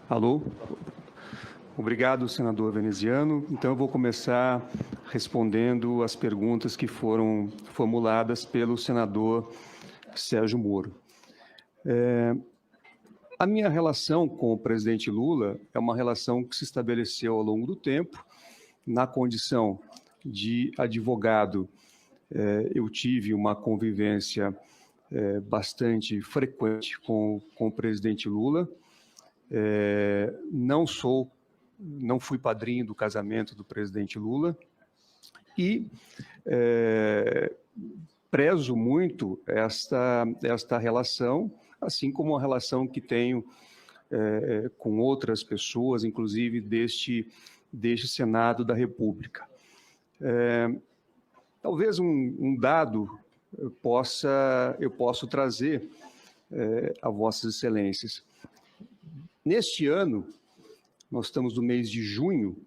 Alô? Obrigado, senador veneziano. Então, eu vou começar respondendo as perguntas que foram formuladas pelo senador Sérgio Moro. A minha relação com o presidente Lula é uma relação que se estabeleceu ao longo do tempo. Na condição de advogado, eu tive uma convivência bastante frequente com o presidente Lula. Não fui padrinho do casamento do presidente Lula e prezo muito esta relação, assim como a relação que tenho com outras pessoas, inclusive deste Senado da República. Talvez um dado eu posso trazer a Vossas Excelências. Neste ano, nós estamos no mês de junho,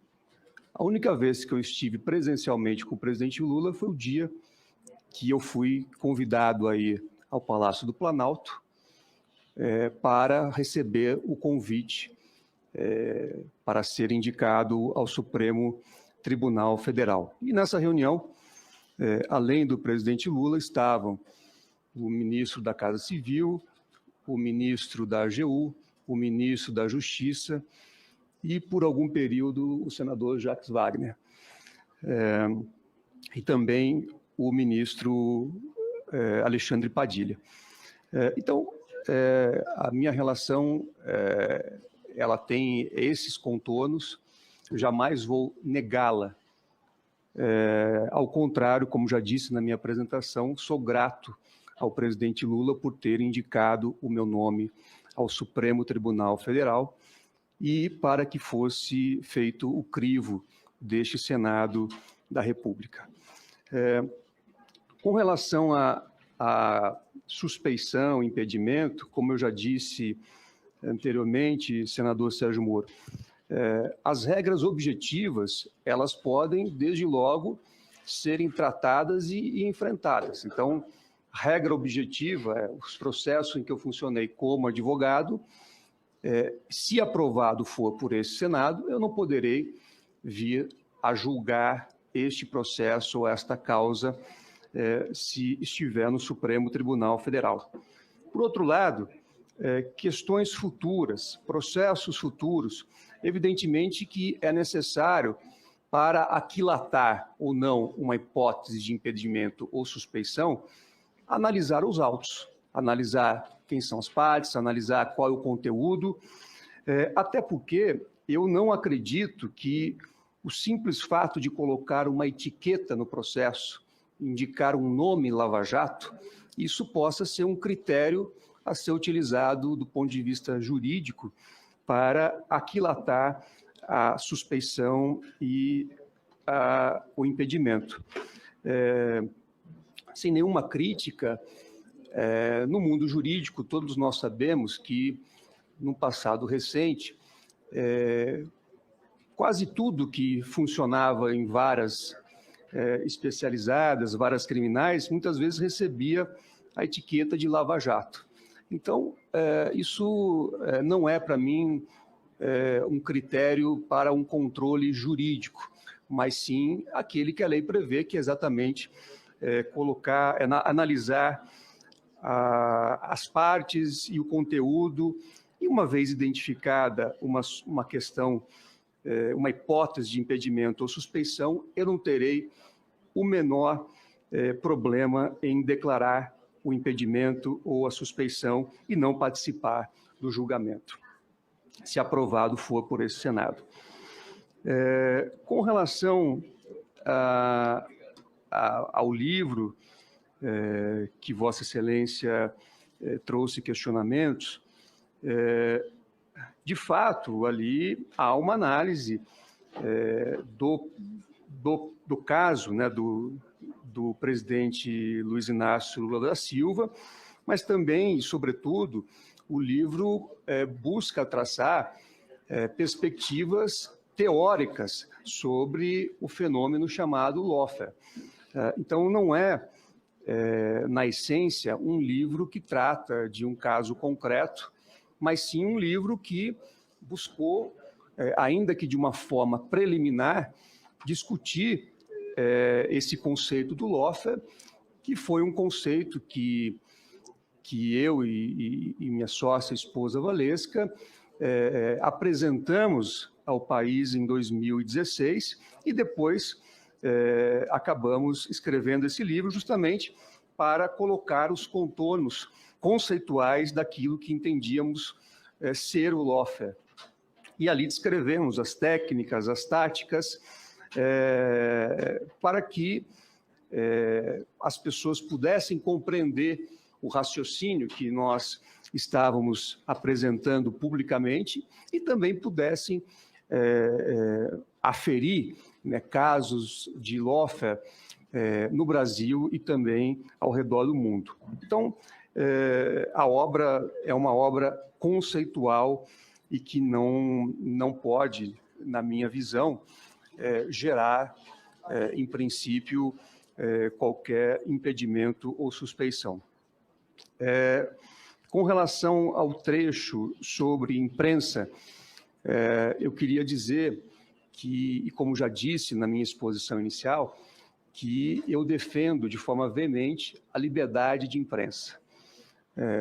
a única vez que eu estive presencialmente com o presidente Lula foi o dia que eu fui convidado a ir ao Palácio do Planalto para receber o convite para ser indicado ao Supremo Tribunal Federal. E nessa reunião, além do presidente Lula, estavam o ministro da Casa Civil, o ministro da AGU, o ministro da Justiça e, por algum período, o senador Jacques Wagner. E também o ministro Alexandre Padilha. Então, a minha relação, ela tem esses contornos, eu jamais vou negá-la. Ao contrário, como já disse na minha apresentação, sou grato ao presidente Lula por ter indicado o meu nome ao Supremo Tribunal Federal e para que fosse feito o crivo deste Senado da República. Com relação à suspeição, impedimento, como eu já disse anteriormente, senador Sérgio Moro, as regras objetivas, elas podem, desde logo, serem tratadas e enfrentadas. Então, regra objetiva, os processos em que eu funcionei como advogado, se aprovado for por esse Senado, eu não poderei vir a julgar este processo ou esta causa se estiver no Supremo Tribunal Federal. Por outro lado, questões futuras, processos futuros, evidentemente que é necessário, para aquilatar ou não uma hipótese de impedimento ou suspeição, analisar os autos, analisar quem são as partes, analisar qual é o conteúdo, até porque eu não acredito que o simples fato de colocar uma etiqueta no processo, indicar um nome Lava Jato, isso possa ser um critério a ser utilizado do ponto de vista jurídico para aquilatar a suspeição e o impedimento. Sem nenhuma crítica, no mundo jurídico, todos nós sabemos que, no passado recente, quase tudo que funcionava em varas especializadas, varas criminais, muitas vezes recebia a etiqueta de Lava Jato. Então, isso não é, para mim, um critério para um controle jurídico, mas sim aquele que a lei prevê, que é exatamente analisar as partes e o conteúdo, e uma vez identificada uma questão, uma hipótese de impedimento ou suspeição, eu não terei o menor problema em declarar o impedimento ou a suspeição e não participar do julgamento, se aprovado for por esse Senado. Com relação ao livro que Vossa Excelência trouxe questionamentos, de fato, ali há uma análise do caso, né, do presidente Luiz Inácio Lula da Silva, mas também, e sobretudo, o livro busca traçar perspectivas teóricas sobre o fenômeno chamado lawfare. Então, não na essência, um livro que trata de um caso concreto, mas sim um livro que buscou, ainda que de uma forma preliminar, discutir esse conceito do lawfare, que foi um conceito que eu e minha sócia, esposa Valesca, apresentamos ao país em 2016 e depois acabamos escrevendo esse livro justamente para colocar os contornos conceituais daquilo que entendíamos ser o lawfare. E ali descrevemos as técnicas, as táticas, para que as pessoas pudessem compreender o raciocínio que nós estávamos apresentando publicamente e também pudessem aferir, né, casos de lawfare no Brasil e também ao redor do mundo. Então, a obra é uma obra conceitual e que não pode, na minha visão, gerar, em princípio, qualquer impedimento ou suspeição. Com relação ao trecho sobre imprensa, eu queria dizer que, e como já disse na minha exposição inicial, que eu defendo de forma veemente a liberdade de imprensa.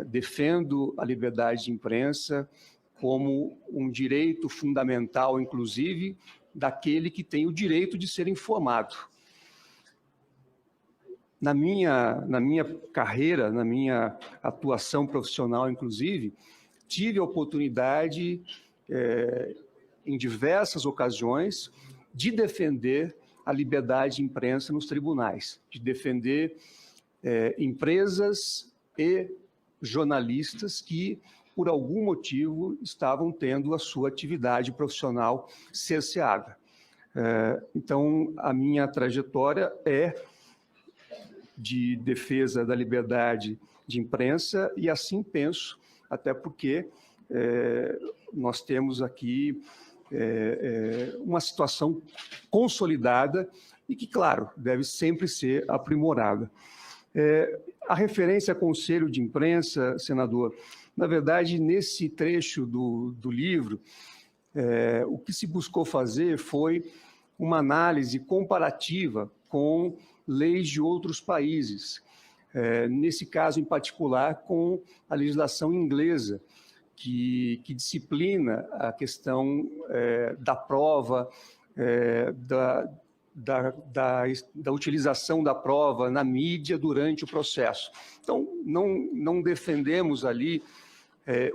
Defendo a liberdade de imprensa como um direito fundamental, inclusive, daquele que tem o direito de ser informado. Na minha carreira, na minha atuação profissional, inclusive, tive a oportunidade, em diversas ocasiões, de defender a liberdade de imprensa nos tribunais, de defender empresas e jornalistas que, por algum motivo, estavam tendo a sua atividade profissional cerceada. Então, a minha trajetória é de defesa da liberdade de imprensa e assim penso, até porque nós temos aqui uma situação consolidada e que, claro, deve sempre ser aprimorada. A referência a conselho de imprensa, senador, na verdade, nesse trecho do livro, o que se buscou fazer foi uma análise comparativa com leis de outros países, nesse caso em particular com a legislação inglesa, que disciplina a questão da prova, da utilização da prova na mídia durante o processo. Então, não defendemos ali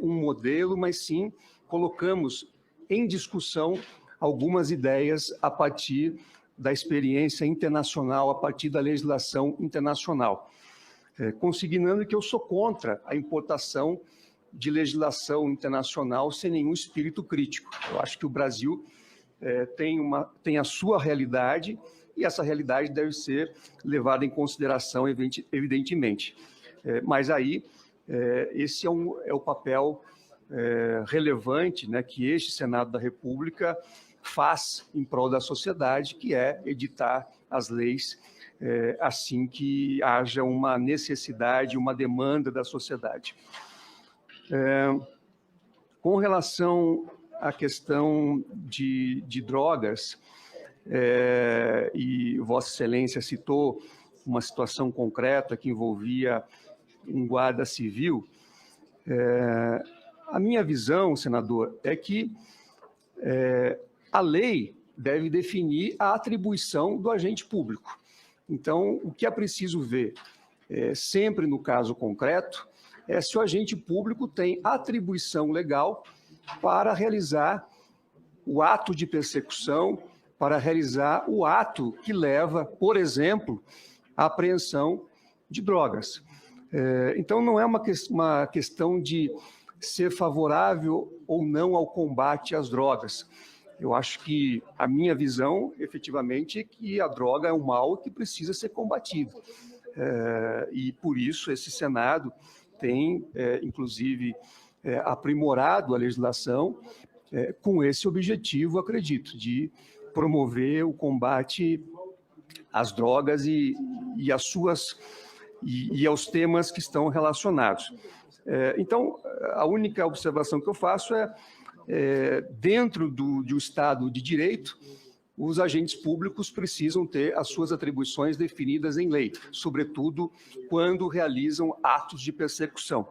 um modelo, mas sim colocamos em discussão algumas ideias a partir da experiência internacional, a partir da legislação internacional, consignando que eu sou contra a importação de legislação internacional sem nenhum espírito crítico. Eu acho que o Brasil tem a sua realidade e essa realidade deve ser levada em consideração, evidentemente. Mas aí, esse é o papel relevante, né, que este Senado da República faz em prol da sociedade, que é editar as leis assim que haja uma necessidade, uma demanda da sociedade. Com relação à questão de drogas, e Vossa Excelência citou uma situação concreta que envolvia um guarda civil, a minha visão, senador, é que a lei deve definir a atribuição do agente público. Então, o que é preciso ver, sempre no caso concreto, é se o agente público tem atribuição legal para realizar o ato de persecução, para realizar o ato que leva, por exemplo, à apreensão de drogas. Então, não é uma questão de ser favorável ou não ao combate às drogas. Eu acho que a minha visão, efetivamente, é que a droga é um mal que precisa ser combatido. E, por isso, esse Senado tem, inclusive, aprimorado a legislação com esse objetivo, acredito, de promover o combate às drogas e aos temas que estão relacionados. Então, a única observação que eu faço é dentro de um Estado de Direito, os agentes públicos precisam ter as suas atribuições definidas em lei, sobretudo quando realizam atos de persecução.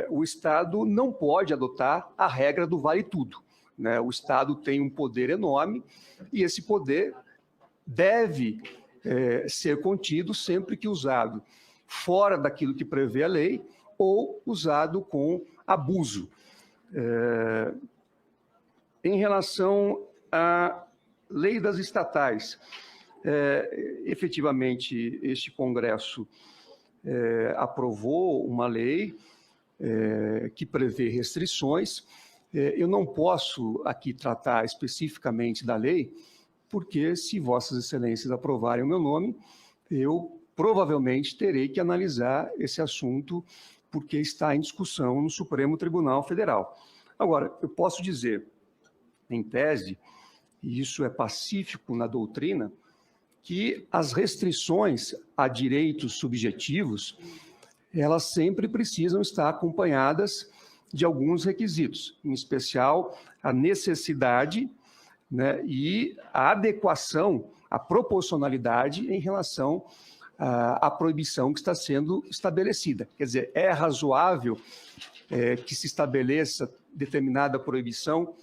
O Estado não pode adotar a regra do vale tudo, né? O Estado tem um poder enorme e esse poder deve ser contido sempre que usado fora daquilo que prevê a lei ou usado com abuso. Em relação à lei das estatais, efetivamente, este Congresso aprovou uma lei que prevê restrições. Eu não posso aqui tratar especificamente da lei, porque se Vossas Excelências aprovarem o meu nome, eu provavelmente terei que analisar esse assunto, porque está em discussão no Supremo Tribunal Federal. Agora, eu posso dizer, em tese, e isso é pacífico na doutrina, que as restrições a direitos subjetivos, elas sempre precisam estar acompanhadas de alguns requisitos, em especial a necessidade, né, e a adequação, a proporcionalidade em relação à proibição que está sendo estabelecida. Quer dizer, é razoável que se estabeleça determinada proibição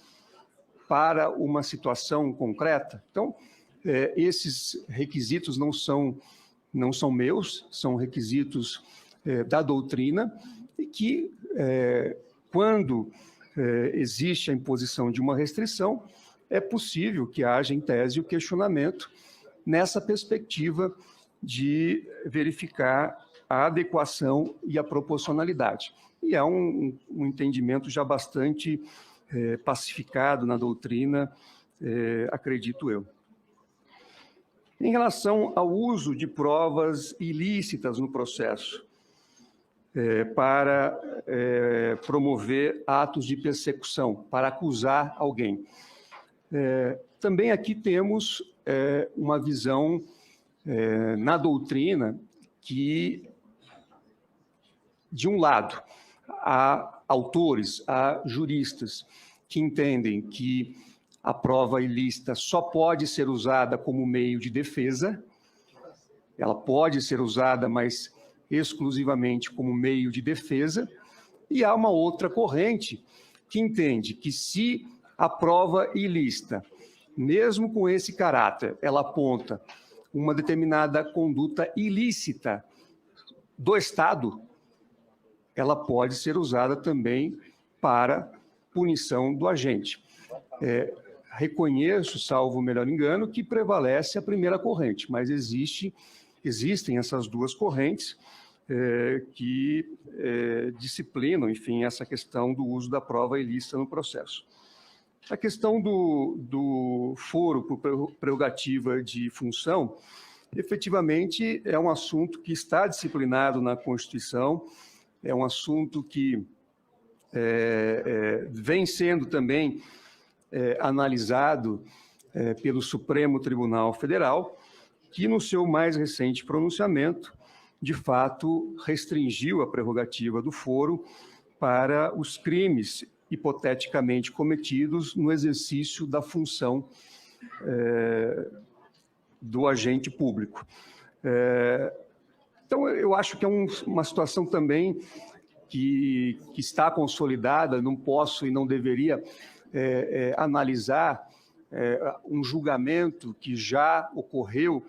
para uma situação concreta? Então, esses requisitos não são meus, são requisitos da doutrina, e que, quando existe a imposição de uma restrição, é possível que haja, em tese, o questionamento nessa perspectiva de verificar a adequação e a proporcionalidade. E é um entendimento já bastante pacificado na doutrina, acredito eu. Em relação ao uso de provas ilícitas no processo, para promover atos de persecução, para acusar alguém. Também aqui temos uma visão na doutrina que, de um lado, há autores, há juristas que entendem que a prova ilícita só pode ser usada como meio de defesa, ela pode ser usada, mas exclusivamente como meio de defesa, e há uma outra corrente que entende que se a prova ilícita, mesmo com esse caráter, ela aponta uma determinada conduta ilícita do Estado, ela pode ser usada também para punição do agente. Reconheço, salvo o melhor engano, que prevalece a primeira corrente, mas existem essas duas correntes que disciplinam, enfim, essa questão do uso da prova ilícita no processo. A questão do foro por prerrogativa de função, efetivamente, é um assunto que está disciplinado na Constituição, é um assunto que vem sendo também analisado pelo Supremo Tribunal Federal, que no seu mais recente pronunciamento, de fato, restringiu a prerrogativa do foro para os crimes hipoteticamente cometidos no exercício da função do agente público. Então, eu acho que é uma situação também que está consolidada, não posso e não deveria analisar um julgamento que já ocorreu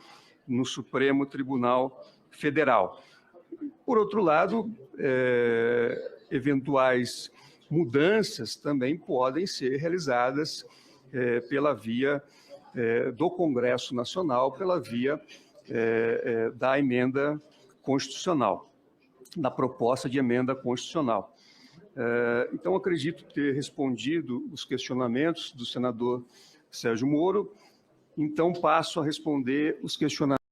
no Supremo Tribunal Federal. Por outro lado, eventuais mudanças também podem ser realizadas pela via do Congresso Nacional, pela via da emenda constitucional, da proposta de emenda constitucional. Então, acredito ter respondido os questionamentos do senador Sérgio Moro. Então, passo a responder os questionamentos